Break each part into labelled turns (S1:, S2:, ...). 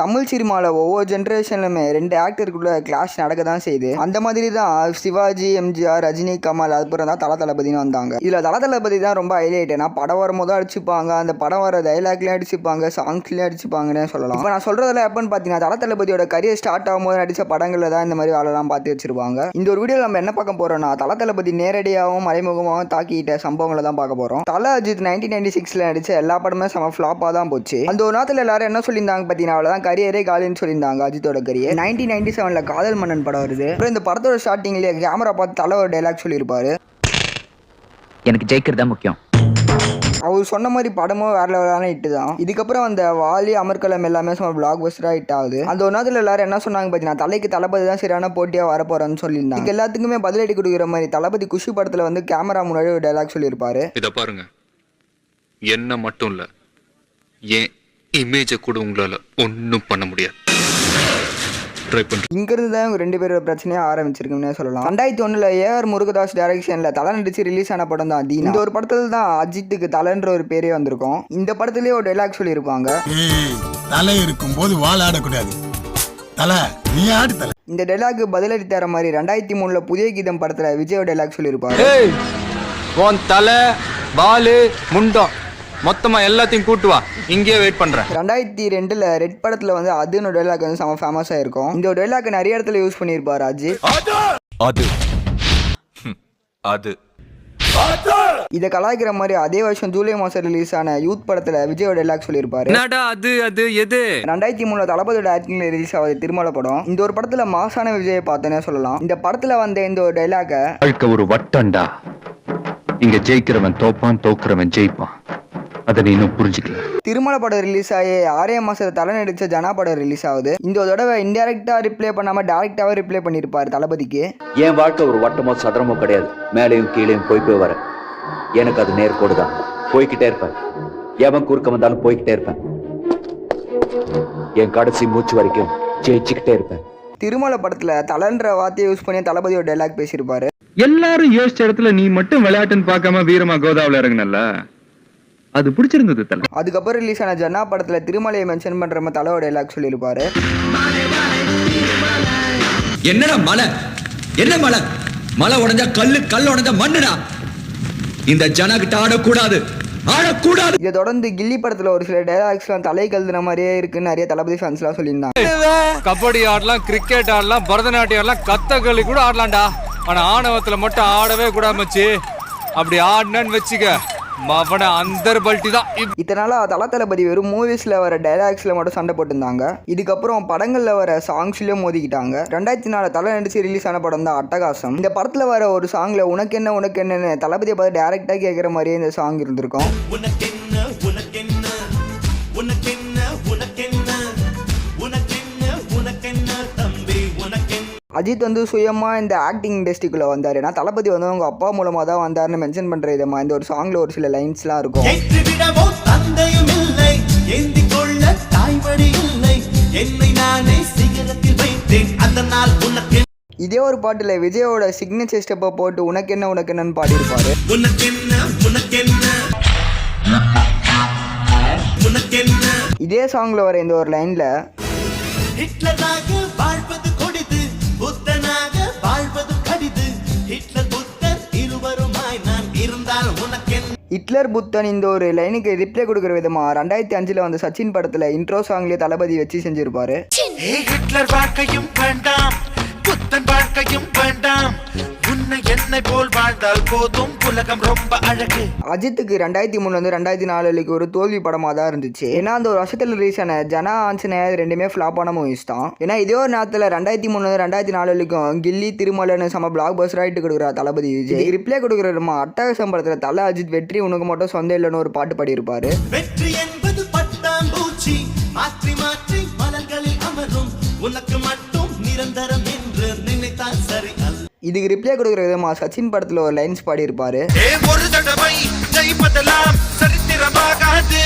S1: தமிழ் சினிமாவில் ஒவ்வொரு ஜென்ரேஷன்லுமே 2 ஆக்டருக்குள்ள கிளாஷ் நடக்க தான் செய்யுது. அந்த மாதிரி தான் சிவாஜி, எம்ஜிஆர், ரஜினி, கமல், அதுக்கப்புறம் தான் தளபதினு வந்தாங்க. இதில் தளபதி தான் ரொம்ப ஹைலைட். ஏன்னா படம் வரும்போது அடிச்சுப்பாங்க, அந்த படம் வர டைலாக்லேயும் அடிச்சுப்பாங்க, சாங்ஸ்லேயும் அடிச்சுப்பாங்கன்னு சொல்லலாம். இப்போ நான் சொல்கிறதுல எப்போன்னு பார்த்தீங்கன்னா தளபதியோட கரியர் ஸ்டார்ட் ஆகும்போது நடித்த படங்களில் தான் இந்த மாதிரி வேலைலாம் பார்த்து வச்சிருப்பாங்க. இந்த ஒரு வீடியோவில் நம்ம என்ன பார்க்க போகிறோம்னா தளபதி நேரடியாகவும் மறைமுகமாகவும் தாக்கிட்ட சம்பவங்களை தான் பார்க்க போகிறோம். அஜித் 1996 நடித்த எல்லா படமே செம ஃப்ளாப்பாக தான் போச்சு. அந்த ஒரு நேரத்தில் எல்லாரும் என்ன சொல்லியிருந்தாங்க பார்த்தீங்கன்னா அவ்வளோதான் கரியரே காலின்னு சொல்லியிருந்தாங்க. அஜித்தோட கரியர் 1997 காதல் மன்னன் படம் வருது. அப்புறம் இந்த படத்தோட ஸ்டார்டிங்லேயே கேமரா பார்த்து ஒரு டைலாக் சொல்லியிருப்பாரு,
S2: எனக்கு ஜெயிக்கிறதா முக்கியம்.
S1: அவர் சொன்ன மாதிரி படமும் வேற லெவலான ஹிட் தான். இதுக்கப்புறம் அந்த வாலி, அமர்கலம் எல்லாமே பிளாக் பஸ்டராக ஹிட் ஆகுது. அந்த ஒரு நேரத்தில் எல்லாரும் என்ன சொன்னாங்க பார்த்தீங்கன்னா தளபதி தான் சரியான போட்டியாக வரப்போறான்னு சொல்லியிருந்தாங்க. இதுக்கு எல்லாத்துக்குமே பதிலடி கொடுக்குற மாதிரி தளபதி குஷி படத்தில் கேமரா முன்னாடி ஒரு டைலாக் சொல்லியிருப்பாரு,
S3: இதை பாருங்க, என்ன மட்டும் இல்லை ஏன் இமேஜை கூட உங்களால் ஒன்றும் பண்ண முடியாது.
S1: இங்கிருந்து தான் இவங்க 2 பேரோட பிரச்சனையே ஆரம்பிச்சிருக்குன்னே சொல்லலாம். 2001 ஏஆர் முருகதாஸ் டைரக்ஷனில் தலை நடிச்சு ரிலீஸ் ஆன படம் தான் தீனா. இந்த ஒரு படத்துல தான் அஜித்துக்கு தலைன்ற ஒரு பேரே வந்திருக்கும். இந்த படத்துலேயே ஒரு டைலாக் சொல்லியிருப்பாங்க,
S4: தலை இருக்கும் போது வால் ஆடக்கூடாது, தலை நீ ஆடு தலை.
S1: இந்த டைலாக் பதிலடி தர மாதிரி 2003 புதிய கீதம் படத்துல விஜயோட டைலாக் சொல்லியிருப்பாரு,
S5: உன் தலை வாலு முண்டம் மொத்தமா எல்லாத்தையும் கூட்டுவா, இங்கே வெயிட் பண்றேன்.
S1: 2002 ரெட் படத்துல அதுன்னு டைலாக் செம ஃபேமஸ் ஆயிருக்கும். இந்த ஒரு டைலாக் நிறைய இடத்துல யூஸ் பண்ணியிருப்பாரு அஜித். இதை கலாய்க்கிற மாதிரி அதே வருஷம் ஜூலை மாசம் ரிலீஸ் ஆன யூத் படத்துல விஜயோட டைலாக் சொல்லியிருப்பாரு, 2003 தளபதியோட ஆக்டிங்ல ரிலீஸ் ஆகுது திருமலை படம். இந்த ஒரு படத்துல மாசான விஜயை பார்த்தேன்னே சொல்லலாம். இந்த படத்துல இந்த ஒரு டைலாக
S6: ஒரு வட்டண்டா, இங்க ஜெயிக்கிறவன் தோப்பான், தோக்குறவன் ஜெயிப்பான், அதை நீ இன்னும் புரிஞ்சுக்கல.
S1: திருமலை படம் ரிலீஸ் ஆகி 6 மாசத்துல தலை நடிச்ச ஜனா படம் ரிலீஸ் ஆகுது. இந்த தடவை இன்டைரக்டா ரிப்ளை பண்ணாம டைரக்டாவே ரிப்ளை பண்ணிருப்பாரு தளபதிக்கு.
S2: என் வாழ்க்கை ஒரு வட்டமோ சதுரமோ கிடையாது, மேலையும் கீழையும் போய் வர. எனக்கு அது நேர்கோடு தான், போய்கிட்டே இருப்பேன். எவன் குறுக்க வந்தாலும் போய்கிட்டே இருப்பேன். என் கடைசி மூச்சு வரைக்கும் ஜெயிச்சுக்கிட்டே இருப்பேன்.
S1: திருமலை படத்துல தலைன்ற வார்த்தையை யூஸ் பண்ணி தளபதியோட டைலாக் பேசியிருப்பாரு,
S6: எல்லாரும் யோசிச்ச இடத்துல நீ மட்டும் விளையாட்டுன்னு பார்க்காம வீரமா கோதாவில இறங்குனல்ல, அது பிடிச்சிருந்தது தலை.
S1: அதுக்கப்புறம் ரிலீஸ் ஆன ஜன்னா படத்துல திருமலையை மென்ஷன் பண்ற மாதிரி தலையோட டைலாக் சொல்லியிருப்பாரு,
S7: என்னடா மலை, என்ன மலை, மலை உடைஞ்சா கல்லு, கல் உடைஞ்சா மண்ணுடா, இந்த ஜனா கிட்ட ஆடக்கூடாது, ஆடக்கூடாது.
S1: இதை தொடர்ந்து கில்லி படத்துல ஒரு சில டைலாக்ஸ்லாம் தலை கழுதுன மாதிரியே இருக்குன்னு நிறைய தளபதி ஃபேன்ஸ்லாம் சொல்லியிருந்தாங்க.
S5: கபடி ஆடலாம், கிரிக்கெட் ஆடலாம், பரதநாட்டியம் ஆடலாம், கத்தகளி கூட ஆடலாம்டா, ஆனா ஆணவத்துல மட்டும் ஆடவே கூடாமச்சு. அப்படி ஆடினு வச்சுக்க மவன அந்தர் பல்ட்டி தான்.
S1: இதனால தளபதி வெறும் மூவிஸ்ல வர டைலாக்ஸ்ல மட்டும் சண்டை போட்டுருந்தாங்க. இதுக்கப்புறம் படங்கள்ல வர சாங்ஸ்லயும் மோதிக்கிட்டாங்க. 2004 தலை நடிச்சு ரிலீஸ் ஆன படம் தான் அட்டகாசம். இந்த படத்துல வர ஒரு சாங்ல உனக்கு என்னன்னு தளபதியை பார்த்து டைரக்டா கேட்கிற மாதிரியே இந்த சாங் இருந்திருக்கும். அஜித் சுயமா இந்த ஆக்டிங் இண்டஸ்ட்ரிக்குள்ள வந்தாரு. ஏன்னா தளபதி அவங்க அப்பா மூலமா தான் வந்தாருன்னு மென்ஷன் பண்ற விதமா இந்த ஒரு சாங்ல ஒரு சில லைன்ஸ்லாம் இருக்கும். இதே ஒரு பாட்டுல விஜயோட சிக்னேச்சர் ஸ்டெப்பை போட்டு உனக்கு என்னன்னு பாடியிருப்பாரு. இதே சாங்ல வர இந்த ஒரு லைன்ல ஹிட்லர் புத்தன் இந்த ஒரு லைனுக்கு ரிப்ளை கொடுக்குற விதமா 2005 வந்த சச்சின் படத்துல இன்ட்ரோ சாங்லயே தளபதி வச்சு செஞ்சிருப்பாரு.
S8: ஹிட்லர் வாழ்க்கையும் வேண்டாம், புத்தன் வாழ்க்கையும் வேண்டாம், உன்னை என்னை போல் வாழ்ந்தால் போதும், உலகம் ரொம்ப அழகு. அஜித்துக்கு
S1: 2003 2004 ஒரு தோல்வி படமா தான் இருந்துச்சு. ஏன்னா அந்த ஒரு வருஷத்துல ரிலீஸ் ஆன ஜனா, ஆஞ்சநேயர் 2மே ஃபிளாப்பான மூவிஸ் தான். ஏன்னா இதே ஒரு நேரத்துல 2003 2004 கில்லி, திருமலைன்னு சம பிளாக் பஸ்டர் ஆயிட்டு கொடுக்குற தளபதி விஜய் ரிப்ளை கொடுக்குற அட்டகாசம் படத்துல தலை அஜித் வெற்றி உனக்கு மட்டும் சொந்த இல்லைன்னு ஒரு பாட்டு பாடியிருப்பாரு.
S8: வெற்றி என்பது பட்டாம்பூச்சி, மாற்றி மாற்றி மலர்களில் அமரும், உனக்கு மட்டும் நிரந்தரம் என்று நினைத்தால் சரி.
S1: இதுக்கு ரிப்ளை கொடுக்குற விதமா சச்சின் படத்துல ஒரு லைன்ஸ் பாடியிருப்பாரு,
S8: ஒரு தடவை ஜெயிப்பதெல்லாம் சரித்திரமாகாது,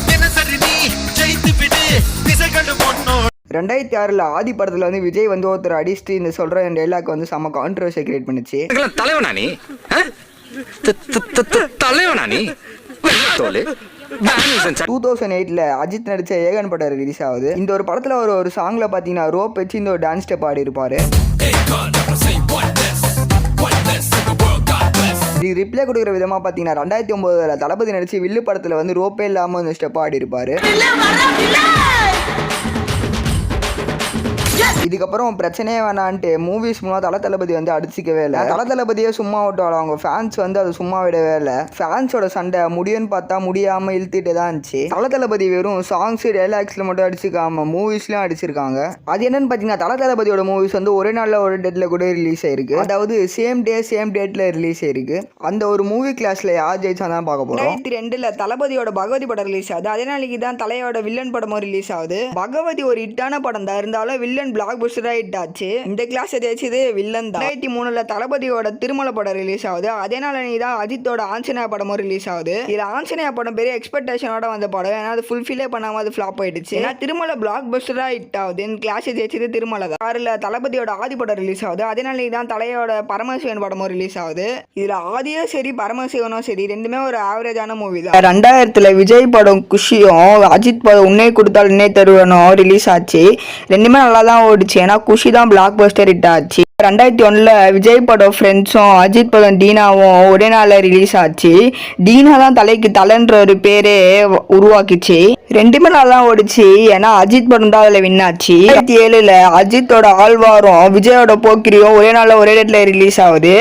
S8: தினசரி நீ ஜெயித்து விடு, திசைகளும் ஒன்னோடு.
S1: 2006 ஆதி படத்துல விஜய் ஒருத்தர் அடிச்சுட்டு இந்த சொல்ற டைலாக் செம கான்ட்ரோவர்சியை கிரியேட் பண்ணுச்சு.
S5: தலைவனா நீ, தலைவனா நீ,
S1: 2008 அஜித் நடிச்ச ஏகன் படம் ரிலீஸ் ஆகுது. இந்த ஒரு படத்துல ஒரு சாங்ல பாத்தீங்கன்னா ரோப் வச்சு இந்த ஒரு டான்ஸ் ஸ்டெப் ஆடி இருப்பாரு. இது ரிப்ளை கொடுக்குற விதமா பாத்தீங்கன்னா 2009 தளபதி நடிச்சு வில்லு படத்துல வந்து ரோப்பே இல்லாம இந்த ஸ்டெப் ஆடி இருப்பாரு. இதுக்கப்புறம் பிரச்சனையே வேணான்ட்டு மூவிஸ் மூலம் தளபதி வந்து அடிச்சிக்கவே இல்லை. தளபதியே சும்மா விட்டாலும் அவங்க ஃபேன்ஸ் வந்து அது சும்மா விடவே இல்லை. ஃபேன்ஸோட சண்டை முடியும்னு பார்த்தா முடியாம இழுத்துட்டு தான் இருந்துச்சு. தளபதி வெறும் சாங்ஸ் டைலாக்ஸ்ல மட்டும் அடிச்சுக்காம மூவிஸ்லயும் அடிச்சிருக்காங்க. அது என்னன்னு பார்த்தீங்கன்னா தளபதியோட மூவிஸ் வந்து ஒரே நாளில் ஒரு டேட்ல கூட ரிலீஸ் ஆயிருக்கு. அதாவது சேம் டேட்ல ரிலீஸ் ஆயிருக்கு. அந்த ஒரு மூவி கிளாஸ்ல யார் ஜெயிச்சா தான் பார்க்க போறோம். 2002 தளபதியோட பகவதி படம் ரிலீஸ் ஆகுது. அதே நாளைக்கு தான் தலையோட வில்லன் படமும் ரிலீஸ் ஆகுது. பகவதி ஒரு ஹிட்டான படம் தான் இருந்தாலும் வில்லன் பிளாக் பஸ்டரா ஹிட் ஆச்சு. இந்த கிளாஸ் ஜெயிச்சது வில்லன் தான். 2003 தளபதியோட திருமலை படம் ரிலீஸ் ஆகுது. அதே நாள் தான் அஜித்தோட ஆஞ்சநேயா படமும் ரிலீஸ் ஆகுது. இதுல ஆஞ்சநேயா படம் பெரிய எக்ஸ்பெக்டேஷனோட வந்த படம். ஏன்னா அது ஃபுல்ஃபில்லே பண்ணாம அது ஃபிளாப் ஆயிடுச்சு. ஏன்னா திருமலை பிளாக் பஸ்டரா ஹிட் ஆகுது. இந்த கிளாஸ் ஜெயிச்சது திருமலை தான். 6 தளபதியோட ஆதி படம் ரிலீஸ் ஆகுது. அதே நாள் தான் தலையோட பரமசிவன் படமும் ரிலீஸ் ஆகுது. இதுல ஆதியும் சரி பரமசிவனும் சரி ரெண்டுமே ஒரு ஆவரேஜான மூவி தான். 2000 விஜய் படம் குஷியும் அஜித் படம் உன்னே கொடுத்தால் உன்னே தருவனும் ரிலீஸ் ஆச்சு. ரெண்டுமே நல்லா தான் ஓடிச்சு. ஏன்னா குஷி தான் பிளாக் பஸ்டர் ஹிட் ஆச்சு. 2001 விஜய் படம் ஃப்ரெண்ட்ஸும் அஜித் படம் தீனாவும் ஒரே நாளில் ரிலீஸ் ஆச்சு. தீனா தான் தலைக்கு தலைன்ற ஒரு பேரே உருவாக்கிச்சு. ரெண்டுமே நல்லா ஓடிச்சு. ஏன்னா அஜித் படம் தான் அதில் வின் ஆச்சு. 2007 அஜித்தோட ஆழ்வாரும் விஜயோட போக்கிரியும் ஒரே நாளில் ஒரே டேட்ல ரிலீஸ் ஆகுது.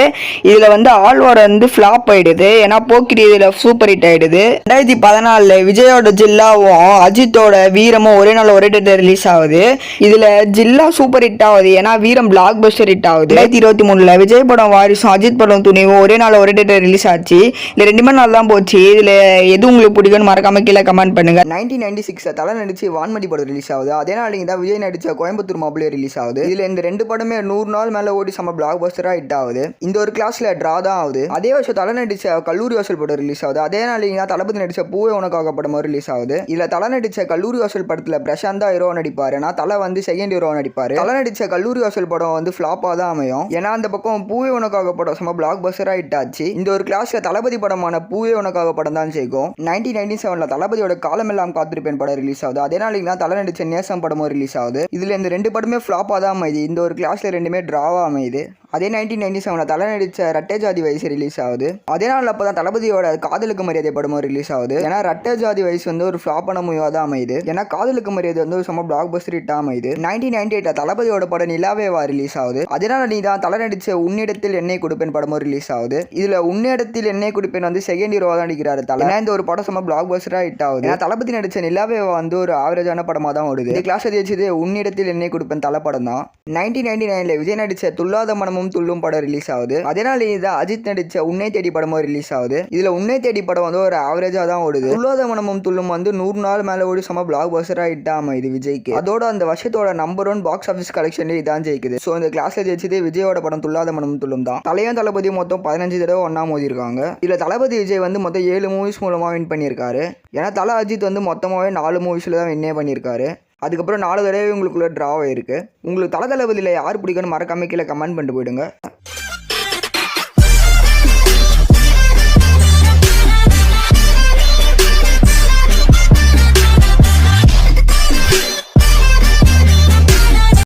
S1: இதில் வந்து ஆழ்வார் வந்து ஃப்ளாப் ஆயிடுது. ஏன்னா போக்கிரி இதில் சூப்பர் ஹிட் ஆயிடுது. 2014 விஜயோட ஜில்லாவும் அஜித்தோட வீரமும் ஒரே நாளில் ஒரே டேட்ல ரிலீஸ் ஆகுது. இதில் ஜில்லா சூப்பர் ஹிட் ஆகுது. ஏன்னா வீரம் பிளாக் பஸ்டர் ஹிட் ஆகுது. 2023 விஜய் படம் வாரிசும் அஜித் படம் துணிவும் ஒரே நாள் ஒரே டேட்ல ரிலீஸ் ஆச்சு. இல்லை ரெண்டுமே நாள் தான் போச்சு. இதில் எது உங்களுக்கு பிடிக்கும்னு மறக்காம கீழே கமெண்ட் பண்ணுங்க. 1996 தலை நடிச்சு வான்மதி படம் ரிலீஸ் ஆகுது. அதே நாளைக்கு தான் விஜய் நடிச்ச கோயம்புத்தூர் மாப்பிள்ளை ரிலீஸ் ஆகுது. இதுல இந்த ரெண்டு படமே 100 நாள் மேல ஓடி சம பிளாக் பஸ்டரா ஹிட் ஆகுது. இந்த ஒரு கிளாஸ்ல டிரா தான் ஆகுது. அதே வருஷம் தலை நடிச்ச கல்லூரி வாசல் படம் ரிலீஸ் ஆகுது. அதே நாளைக்கு தான் தளபதி நடிச்ச பூவே உனக்காக படமும் ரிலீஸ் ஆகுது. இதுல தலை நடிச்ச கல்லூரி வாசல் படத்துல பிரசாந்த் தான் ஹீரோ நடிப்பாரு. ஏன்னா தலை வந்து செகண்ட் ஹீரோ நடிப்பாரு. தலை நடிச்ச கல்லூரி வாசல் படம் வந்து ஃபிளாப்பா தான் அமையும். ஏன்னா அந்த பக்கம் பூவே உனக்காக படம் சும்மா பிளாக் பஸ்டரா ஹிட் ஆச்சு. இந்த ஒரு கிளாஸ்ல தளபதி படமான பூவே உனக்காக படம் தான் ஜெயிக்கும். 1997 தளபதியோட காலமெல்லாம் காத்திருப்பேன் படம் ரிலீஸ் ஆகுது. அதே நாளைக்கு தான் தலை நடிச்ச நேசம் படமும் ரிலீஸ் ஆகுது. இதுல இந்த ரெண்டு படமே ஃபிளாப்பா தான் அமையுது. இந்த ஒரு கிளாஸ்ல ரெண்டுமே டிராவா அமையுது. அதே 1997 தலை நடிச்ச ரட்டை ஜாதி வயசு ரிலீஸ் ஆகுது. அதே நாள் அப்பதான் தளபதியோட காதலுக்கு மரியாதை படமும் ரிலீஸ் ஆகுது. ஏன்னா ரட்டை ஜாதி வயசு வந்து ஒரு ஃபிளாப்பான மூவியா தான் அமையுது. ஏன்னா காதலுக்கு மரியாதை வந்து ஒரு சும்மா பிளாக் பஸ்டர் ஹிட் அமையுது. 1998 தளபதியோட படம் நிலாவேவா ரிலீஸ் ஆகுது. அதனால நீ தான் தலை நடிச்ச உன்னிடத்தில் என்னை கொடுப்பேன் படமும் ரிலீஸ் ஆகுது. இதுல உன்னிடத்தில் என்னை கொடுப்பேன் வந்து செகண்ட் ஹீரோவா தான் நடிக்கிறாரு தலை. ஏன்னா இந்த ஒரு படம் சும்மா பிளாக் பஸ்டரா ஹிட் ஆகுது. ஏன்னா தளபதி நடிச்ச நிலாவேவா வந்து ஒரு ஆவரேஜான படமா தான் ஓடுது. இந்த கிளாஸ் ஜெயிச்சது உன்னிடத்தில் என்னை கொடுப்பேன் தலை படம் தான். 1999 விஜய் நடிச்ச துல்லாத மனமும் துள்ளும் படம் ரிலீஸ் ஆகுது. அதனால இதுதான் அஜித் நடிச்ச உன்னை தேடி படமும் ரிலீஸ் ஆகுது. இதுல உன்னை தேடி படம் வந்து ஒரு ஆவரேஜா தான் ஓடுது. துல்லாத மனமும் துள்ளும் வந்து 100 நாள் மேல ஓடி சும்மா பிளாக் பஸ்டரா ஹிட் அமையுது விஜய்க்கு. அதோட அந்த வருஷத்தோட நம்பர் 1 பாக்ஸ் ஆஃபீஸ் கலெக்ஷன் இதான் ஜெயிக்குது. ஸோ இந்த கிளாஸ்ல ஜெயிச்சது விஜயோட படம் துல்லாத மனமும் துள்ளும் தான். தலையும் தளபதி மொத்தம் 15 தடவை ஒன்னா மோதி இருக்காங்க. இதுல தளபதி விஜய் வந்து மொத்தம் 7 மூவிஸ் மூலமா வின் பண்ணியிருக்காரு. ஏன்னா தலை அஜித் வந்து மொத்தமாவே 4 மூவிஸ்ல தான் வின்னே பண்ணியிருக்காரு. அதுக்கப்புறம் 4 தடவை உங்களுக்குள்ள டிராவ் ஆயிருக்கு. உங்களுக்கு தளபதியில் யார் பிடிக்கும்னு மறக்காம கீழே கமெண்ட் பண்ணிட்டு போயிடுங்க.